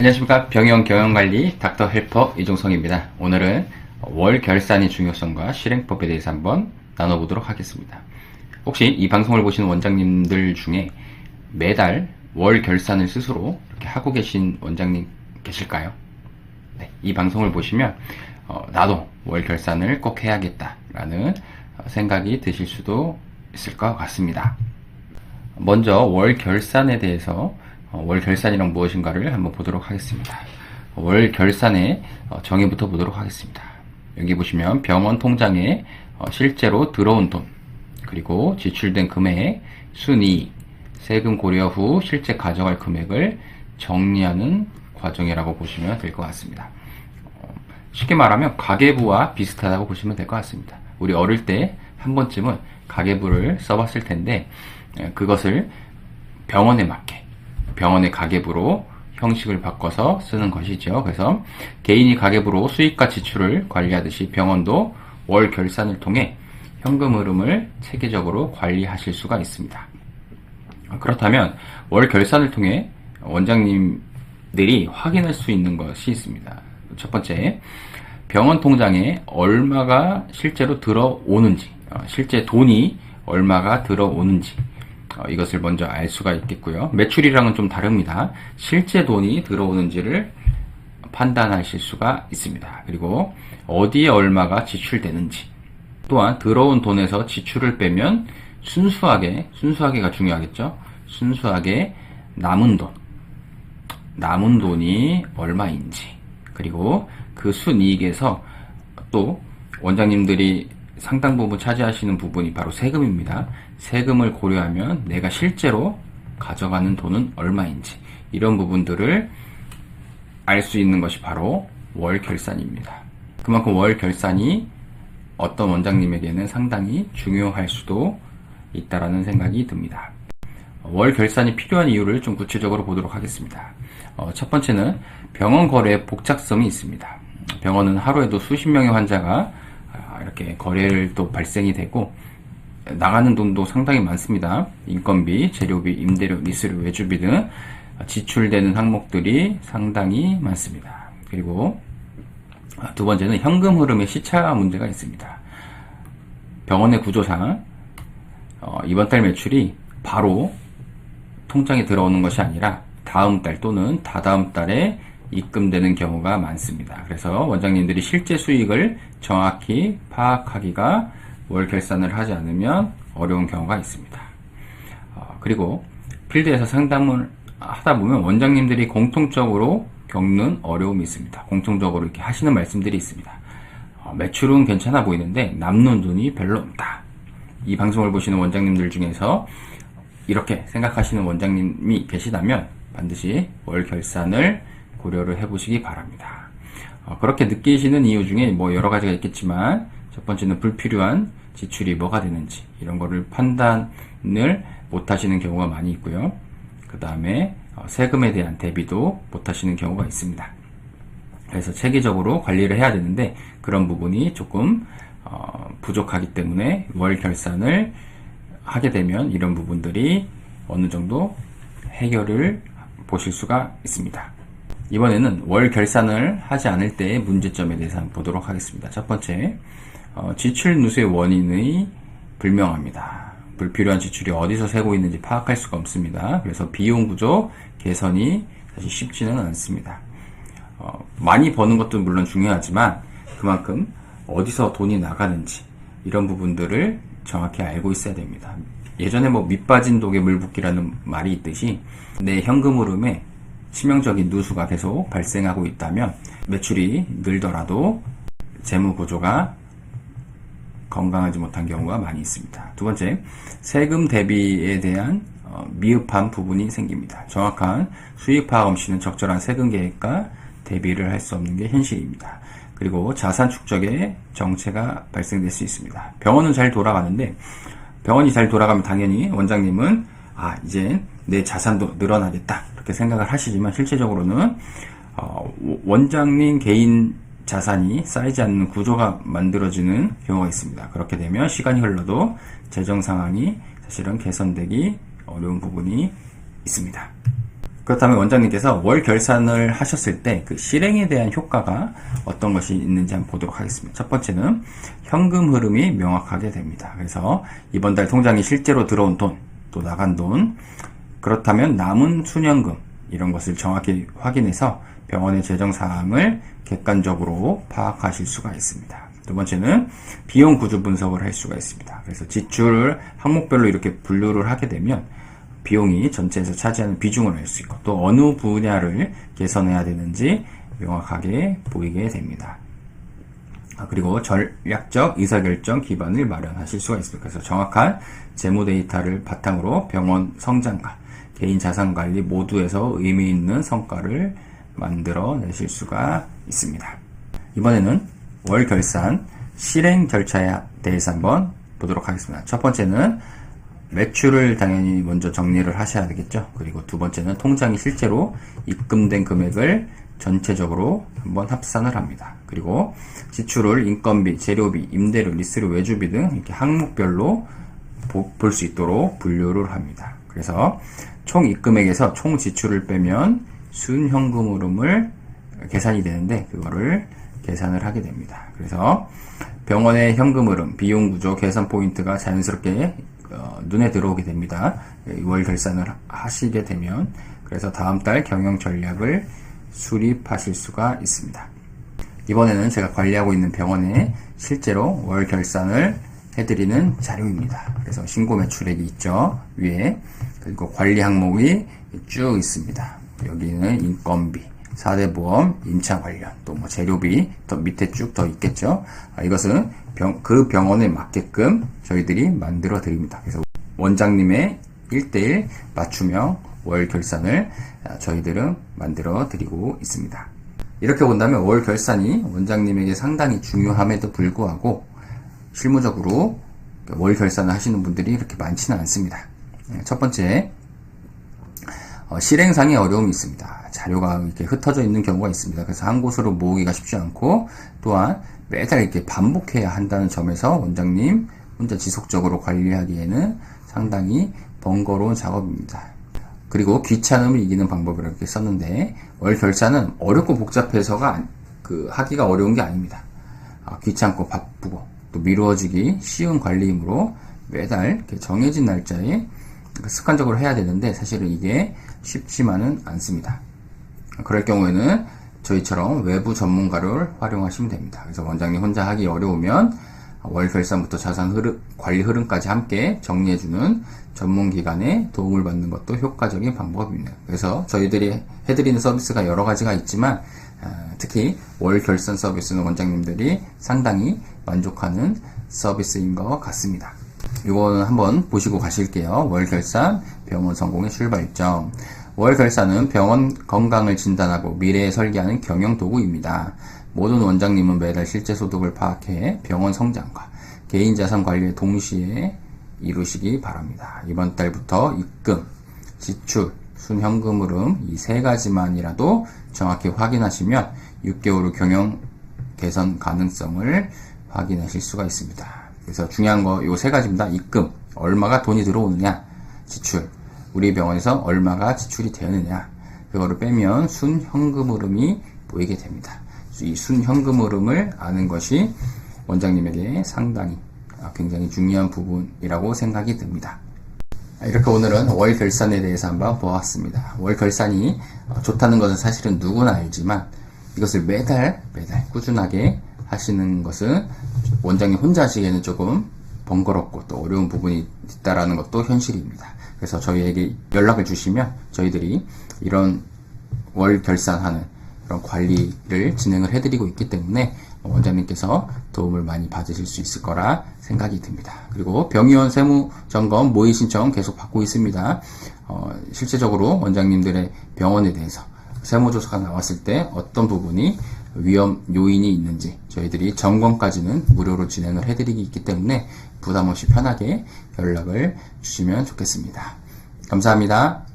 안녕하십니까. 병영 경영관리 닥터 헬퍼 이종성입니다. 오늘은 월 결산의 중요성과 실행법에 대해서 한번 나눠보도록 하겠습니다. 혹시 이 방송을 보시는 원장님들 중에 매달 월 결산을 스스로 이렇게 하고 계신 원장님 계실까요? 네, 이 방송을 보시면 나도 월 결산을 꼭 해야겠다라는 생각이 드실 수도 있을 것 같습니다. 먼저 월 결산에 대해서 월 결산이란 무엇인가를 한번 보도록 하겠습니다. 월 결산의 정의부터 보도록 하겠습니다. 여기 보시면 병원 통장에 실제로 들어온 돈, 그리고 지출된 금액, 순이익, 세금 고려 후 실제 가져갈 금액을 정리하는 과정이라고 보시면 될 것 같습니다. 쉽게 말하면 가계부와 비슷하다고 보시면 될 것 같습니다. 우리 어릴 때 한 번쯤은 가계부를 써봤을 텐데 그것을 병원에 맞게 병원의 가계부로 형식을 바꿔서 쓰는 것이죠. 그래서 개인이 가계부로 수익과 지출을 관리하듯이 병원도 월 결산을 통해 현금 흐름을 체계적으로 관리하실 수가 있습니다. 그렇다면 월 결산을 통해 원장님들이 확인할 수 있는 것이 있습니다. 첫 번째, 병원 통장에 얼마가 실제로 들어오는지, 실제 돈이 얼마가 들어오는지 이것을 먼저 알 수가 있겠고요. 매출이랑은 좀 다릅니다. 실제 돈이 들어오는지를 판단하실 수가 있습니다. 그리고 어디에 얼마가 지출되는지, 또한 들어온 돈에서 지출을 빼면 순수하게가 중요하겠죠. 순수하게 남은 돈이 얼마인지, 그리고 그 순이익에서 또 원장님들이 상당 부분 차지하시는 부분이 바로 세금입니다. 세금을 고려하면 내가 실제로 가져가는 돈은 얼마인지, 이런 부분들을 알 수 있는 것이 바로 월 결산입니다. 그만큼 월 결산이 어떤 원장님에게는 상당히 중요할 수도 있다라는 생각이 듭니다. 월 결산이 필요한 이유를 좀 구체적으로 보도록 하겠습니다. 첫 번째는 병원 거래의 복잡성이 있습니다. 병원은 하루에도 수십 명의 환자가 이렇게 거래를 또 발생이 되고 나가는 돈도 상당히 많습니다. 인건비, 재료비, 임대료, 리스료, 외주비 등 지출되는 항목들이 상당히 많습니다. 그리고 두 번째는 현금 흐름의 시차 문제가 있습니다. 병원의 구조상 이번 달 매출이 바로 통장에 들어오는 것이 아니라 다음 달 또는 다다음 달에 입금되는 경우가 많습니다. 그래서 원장님들이 실제 수익을 정확히 파악하기가 월 결산을 하지 않으면 어려운 경우가 있습니다. 그리고 필드에서 상담을 하다 보면 원장님들이 공통적으로 겪는 어려움이 있습니다. 공통적으로 이렇게 하시는 말씀들이 있습니다. 매출은 괜찮아 보이는데 남는 돈이 별로 없다. 이 방송을 보시는 원장님들 중에서 이렇게 생각하시는 원장님이 계시다면 반드시 월 결산을 고려를 해보시기 바랍니다. 그렇게 느끼시는 이유 중에 여러 가지가 있겠지만 첫 번째는 불필요한 지출이 뭐가 되는지 이런 거를 판단을 못 하시는 경우가 많이 있고요. 그 다음에 세금에 대한 대비도 못 하시는 경우가 있습니다. 그래서 체계적으로 관리를 해야 되는데 그런 부분이 조금 부족하기 때문에 월 결산을 하게 되면 이런 부분들이 어느 정도 해결을 보실 수가 있습니다. 이번에는 월 결산을 하지 않을 때의 문제점에 대해서 한번 보도록 하겠습니다. 첫 번째, 지출 누수의 원인이 불명합니다. 불필요한 지출이 어디서 새고 있는지 파악할 수가 없습니다. 그래서 비용 구조 개선이 사실 쉽지는 않습니다. 많이 버는 것도 물론 중요하지만 그만큼 어디서 돈이 나가는지 이런 부분들을 정확히 알고 있어야 됩니다. 예전에 밑 빠진 독에 물 붓기라는 말이 있듯이 내 현금 흐름에 치명적인 누수가 계속 발생하고 있다면 매출이 늘더라도 재무 구조가 건강하지 못한 경우가 많이 있습니다. 두 번째, 세금 대비에 대한 미흡한 부분이 생깁니다. 정확한 수익 파악 없이는 적절한 세금 계획과 대비를 할 수 없는 게 현실입니다. 그리고 자산 축적에 정체가 발생될 수 있습니다. 병원은 잘 돌아가는데 병원이 잘 돌아가면 당연히 원장님은 이제 내 자산도 늘어나겠다 이렇게 생각을 하시지만 실제적으로는 원장님 개인 자산이 쌓이지 않는 구조가 만들어지는 경우가 있습니다. 그렇게 되면 시간이 흘러도 재정 상황이 사실은 개선되기 어려운 부분이 있습니다. 그렇다면 원장님께서 월 결산을 하셨을 때 그 실행에 대한 효과가 어떤 것이 있는지 한번 보도록 하겠습니다. 첫 번째는 현금 흐름이 명확하게 됩니다. 그래서 이번 달 통장에 실제로 들어온 돈, 또 나간 돈, 그렇다면 남은 순현금 이런 것을 정확히 확인해서 병원의 재정 사항을 객관적으로 파악하실 수가 있습니다. 두 번째는 비용 구조 분석을 할 수가 있습니다. 그래서 지출을 항목별로 이렇게 분류를 하게 되면 비용이 전체에서 차지하는 비중을 알 수 있고 또 어느 분야를 개선해야 되는지 명확하게 보이게 됩니다. 그리고 전략적 의사결정 기반을 마련하실 수가 있습니다. 그래서 정확한 재무 데이터를 바탕으로 병원 성장과 개인 자산 관리 모두에서 의미 있는 성과를 만들어내실 수가 있습니다. 이번에는 월 결산 실행 절차에 대해서 한번 보도록 하겠습니다. 첫 번째는 매출을 당연히 먼저 정리를 하셔야 되겠죠. 그리고 두 번째는 통장이 실제로 입금된 금액을 전체적으로 한번 합산을 합니다. 그리고 지출을 인건비, 재료비, 임대료, 리스료, 외주비 등 이렇게 항목별로 볼 수 있도록 분류를 합니다. 그래서 총 입금액에서 총 지출을 빼면 순현금 흐름을 계산이 되는데 그거를 계산을 하게 됩니다. 그래서 병원의 현금 흐름, 비용 구조, 계산 포인트가 자연스럽게 눈에 들어오게 됩니다. 월 결산을 하시게 되면 그래서 다음 달 경영 전략을 수립하실 수가 있습니다. 이번에는 제가 관리하고 있는 병원에 실제로 월 결산을 해드리는 자료입니다. 그래서 신고 매출액이 있죠. 위에. 그리고 관리 항목이 쭉 있습니다. 여기는 인건비, 4대 보험, 임차 관련, 또 뭐 재료비, 더 밑에 쭉 더 있겠죠. 이것은 그 병원에 맞게끔 저희들이 만들어 드립니다. 그래서 원장님의 1:1 맞춤형 월 결산을 저희들은 만들어 드리고 있습니다. 이렇게 본다면 월 결산이 원장님에게 상당히 중요함에도 불구하고 실무적으로 월 결산을 하시는 분들이 이렇게 많지는 않습니다. 첫 번째, 실행상의 어려움이 있습니다. 자료가 이렇게 흩어져 있는 경우가 있습니다. 그래서 한 곳으로 모으기가 쉽지 않고 또한 매달 이렇게 반복해야 한다는 점에서 원장님 혼자 지속적으로 관리하기에는 상당히 번거로운 작업입니다. 그리고 귀찮음을 이기는 방법을 이렇게 썼는데 월 결산은 어렵고 복잡해서가 하기가 어려운 게 아닙니다. 귀찮고 바쁘고 또 미루어지기 쉬운 관리이므로 매달 이렇게 정해진 날짜에 습관적으로 해야 되는데 사실은 이게 쉽지만은 않습니다. 그럴 경우에는 저희처럼 외부 전문가를 활용하시면 됩니다. 그래서 원장님 혼자 하기 어려우면 월 결산부터 자산 관리 흐름까지 함께 정리해주는 전문기관의 도움을 받는 것도 효과적인 방법입니다. 그래서 저희들이 해드리는 서비스가 여러 가지가 있지만 특히 월 결산 서비스는 원장님들이 상당히 만족하는 서비스인 것 같습니다. 이거는 한번 보시고 가실게요. 월 결산, 병원 성공의 출발점. 월 결산은 병원 건강을 진단하고 미래에 설계하는 경영 도구입니다. 모든 원장님은 매달 실제 소득을 파악해 병원 성장과 개인 자산 관리에 동시에 이루시기 바랍니다. 이번 달부터 입금, 지출, 순현금 흐름 이 세 가지만이라도 정확히 확인하시면 6개월 후 경영 개선 가능성을 확인하실 수가 있습니다. 그래서 중요한 거 요 세 가지입니다. 입금, 얼마가 돈이 들어오느냐, 지출, 우리 병원에서 얼마가 지출이 되느냐, 그거를 빼면 순현금 흐름이 보이게 됩니다. 이 순현금 흐름을 아는 것이 원장님에게 상당히 굉장히 중요한 부분이라고 생각이 듭니다. 이렇게 오늘은 월 결산에 대해서 한번 보았습니다. 월 결산이 좋다는 것은 사실은 누구나 알지만 이것을 매달 꾸준하게 하시는 것은 원장님 혼자 하시기에는 조금 번거롭고 또 어려운 부분이 있다라는 것도 현실입니다. 그래서 저희에게 연락을 주시면 저희들이 이런 월 결산하는 그런 관리를 진행을 해드리고 있기 때문에 원장님께서 도움을 많이 받으실 수 있을 거라 생각이 듭니다. 그리고 병의원 세무점검 모의 신청 계속 받고 있습니다. 실제적으로 원장님들의 병원에 대해서 세무조사가 나왔을 때 어떤 부분이 위험 요인이 있는지 저희들이 점검까지는 무료로 진행을 해드리기 있기 때문에 부담 없이 편하게 연락을 주시면 좋겠습니다. 감사합니다.